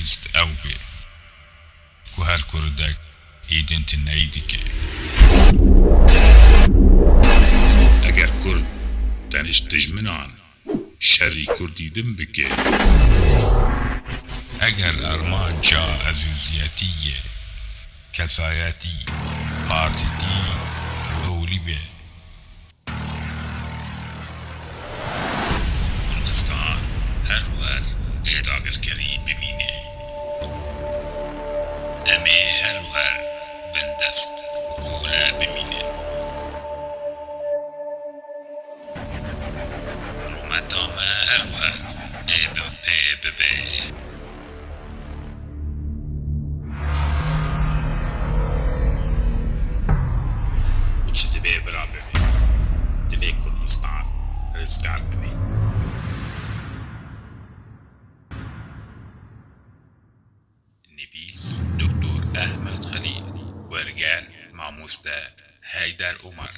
پێویست ئەو بێ کو هەر کوردێک ئیدنت نەیدیکێ ئەگەر کورد تەنیش دژمنان شەڕی کوردی دم بکێ ئەگەر ئەرمانجا ئەزوزیەتیە کەسایەتی پارتیدی هەولی بێ کوردستان هەروەر ئێداگرکەری ببینێ ئەمێ هەروەر بندەست کۆلە ببینێ ڕوومەتامە هەروەر ئێبم پێ ببێ چ دەبێ برا ببێ دەبێ کوردستان ڕزگار ببێ نویس دکتۆر ئەحمەد خەلیل وەرگەر مامۆستا هەیدەر عومەر